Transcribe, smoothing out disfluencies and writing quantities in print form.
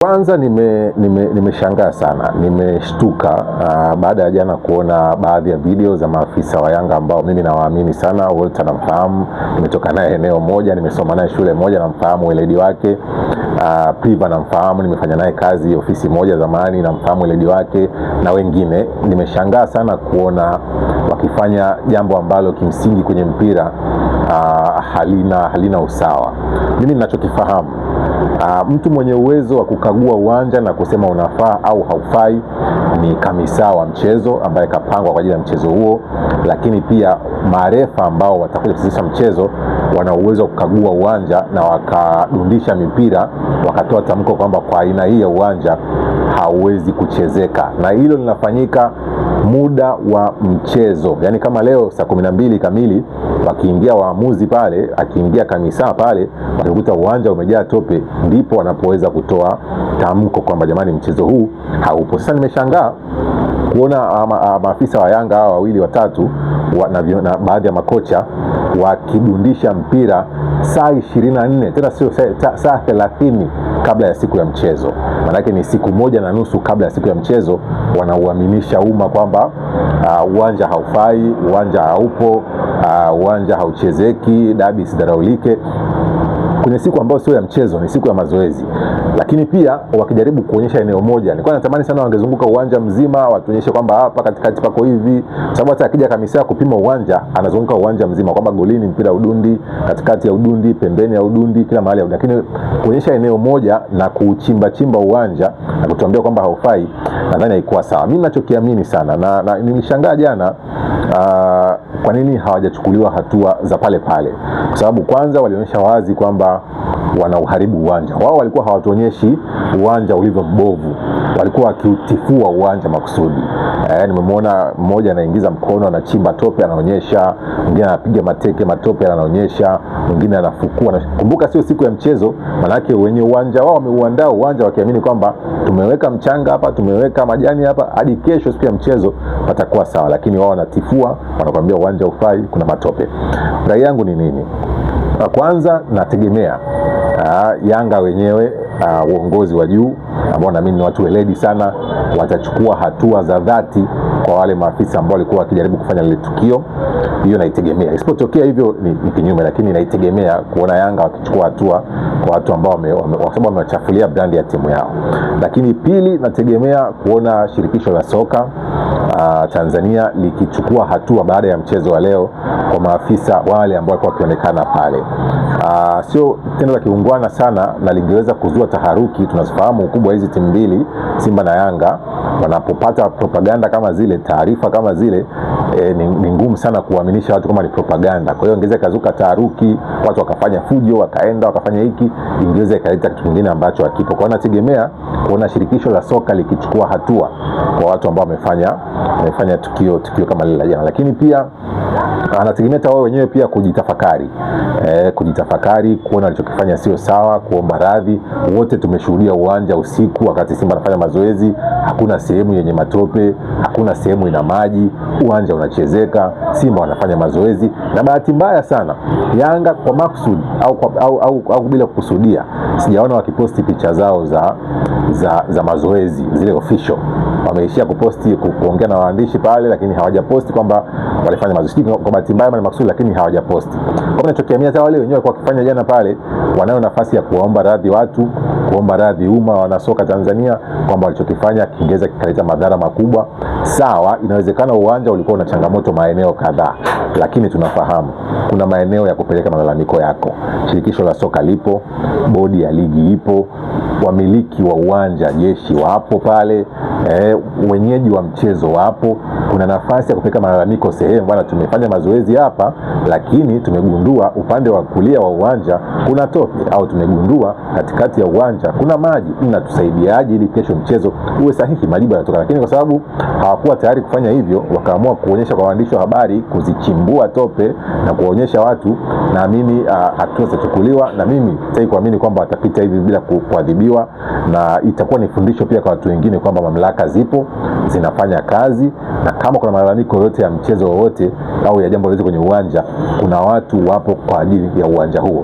Kwanza nimeshangaa sana, nimeshtuka baada ya jana kuona baadhi ya video za maafisa wa Yanga ambao mimi nawaamini sana. Wote namfahamu, nimetoka naye eneo moja, nimesoma naye shule moja, namfahamu weledi wake. Priva namfahamu, nimefanya naye kazi ofisi moja zamani, namfahamu weledi wake na wengine. Nimeshangaa sana kuona wakifanya jambo ambalo kimsingi kwenye mpira halina usawa. Mimi ninachokifahamu, mtu mwenye uwezo wa kukagua uwanja na kusema unafaa au haufai ni kamisa wa mchezo ambaye kapangwa kwa ajili ya mchezo huo, lakini pia marefa ambao watakuja kuchezesha mchezo wana uwezo wa kukagua uwanja na wakadundisha mipira, wakatoa tamko kwamba kwa aina hii ya uwanja hauwezi kuchezeka, na hilo linafanyika muda wa mchezo. Yani kama leo saa 12 kamili wakiingia waamuzi pale, akiingia kamisa pale, wakikuta uwanja umejaa tope, ndipo wanapoweza kutoa tamko kwamba jamani, mchezo huu haupo. Sasa nimeshangaa kuona maafisa wa Yanga hao wawili watatu na baadhi ya makocha wakidundisha mpira saa 24, tena sio saa 30 kabla ya siku ya mchezo. Maanake ni siku 1.5 kabla ya siku ya mchezo, wanauaminisha umma kwamba uwanja haufai, uwanja haupo, uwanja hauchezeki, dabi sidaraulike, kwenye siku ambayo sio ya mchezo, ni siku ya mazoezi. Lakini pia wakijaribu kuonyesha eneo moja, nilikuwa natamani sana wangezunguka uwanja mzima, watuonyeshe kwamba hapa katikati pako hivi, sababu hata akija kamisa kupima uwanja anazunguka uwanja mzima, kwamba golini mpira udundi, katikati ya udundi, pembeni ya udundi, kila mahali. Lakini kuonyesha eneo moja na kuchimba uwanja na kutuambia kwamba haufai, nadhani haikuwa sawa. Mimi ninachokiamini sana na nilishangaa jana kwa nini hawajachukuliwa hatua za pale pale, kwa sababu kwanza walionyesha wazi kwamba wanauharibu uwanja. Wao walikuwa hawatuonyeshi uwanja ulivyo mbovu, walikuwa wakiutifua uwanja makusudi. Nimemwona mmoja anaingiza mkono, anachimba tope anaonyesha, mwingine anapiga mateke matope anaonyesha, mwingine anafukua. Kumbuka sio siku ya mchezo, manake wenye uwanja wao wameuandaa uwanja wakiamini kwamba tumeweka mchanga hapa, tumeweka majani hapa, hadi kesho siku ya mchezo patakuwa sawa. Lakini wao wanatifua, wanakuambia uwanja ufai, kuna matope. Rai yangu ni nini? Kwanza nategemea Yanga wenyewe, uongozi wa juu ambao naamini ni watu weledi sana, watachukua hatua za dhati kwa wale maafisa ambao walikuwa wakijaribu kufanya lile tukio. Hiyo naitegemea. Isipotokea hivyo ni kinyume, lakini naitegemea kuona Yanga wakichukua hatua kwa watu ambao wamewachafulia brand ya timu yao. Lakini pili, nategemea kuona shirikisho la soka Tanzania likichukua hatua baada ya mchezo wa leo kwa maafisa wale ambao walikuwa wakionekana pale. Sio tendo la kiungwana sana na lingeweza kuzua taharuki. Tunafahamu ukubwa hizi timu mbili, Simba na Yanga, wanapopata propaganda kama zile, taarifa kama zile, ni ngumu sana kuaminisha watu kama ni propaganda. Kwa hiyo ingeweza kazuka taharuki, watu wakafanya fujo, wakaenda wakafanya hiki, ingeweza ikaleta kitu kingine ambacho hakipo. Kwa hiyo nategemea kuona shirikisho la soka likichukua hatua kwa watu ambao wamefanya tukio kama lile la jana. Lakini pia anategemea hata wao wenyewe pia kujitafakari, kuona alichokifanya sio sawa, kuomba radhi. Wote tumeshuhudia uwanja usiku wakati Simba anafanya mazoezi, hakuna sehemu yenye matope, hakuna sehemu ina maji, uwanja unachezeka, Simba wanafanya mazoezi. Na bahati mbaya sana Yanga kwa makusudi au bila kukusudia, sijaona wakiposti picha zao za mazoezi zile official. Wameishia kuposti kuongea na waandishi pale, lakini hawajaposti kwamba walifanya mazoezi. Kwa bahati mbaya na makusudi, lakini hawajaposti. Kwa ninachokiamini hata wale wenyewe kwa kufanya jana pale, wanayo nafasi ya kuomba radhi watu, kuomba radhi umma wanasoka Tanzania kwamba walichokifanya kingeweza kikaleta madhara makubwa. Sawa, inawezekana uwanja ulikuwa una changamoto maeneo kadhaa, lakini tunafahamu kuna maeneo ya kupeleka malalamiko yako. Shirikisho la soka lipo, bodi ya ligi ipo, wamiliki wa uwanja jeshi wapo pale, wenyeji wa mchezo wapo. Kuna nafasi ya kupeleka malalamiko sehemu, bwana, tumefanya mazoezi hapa lakini tumegundua upande wa kulia wa uwanja kuna tope, au tumegundua katikati ya uwanja kuna maji, mnatusaidiaje ili kesho mchezo uwe sahihi? Majibu yanatoka. Lakini kwa sababu hawakuwa tayari kufanya hivyo, wakaamua kuonyesha kwa waandishi wa habari, kuzichimbua tope na kuonyesha watu, naamini hatua zitachukuliwa, na mimi sitaki kuamini kwamba watapita hivi bila kuadhibiwa, na itakuwa ni fundisho pia kwa watu wengine kwamba mamlaka zipo, zinafanya kazi, na kama kuna malalamiko yote ya mchezo wowote au ya jambo lolote kwenye uwanja, kuna watu wapo kwa ajili ya uwanja huo.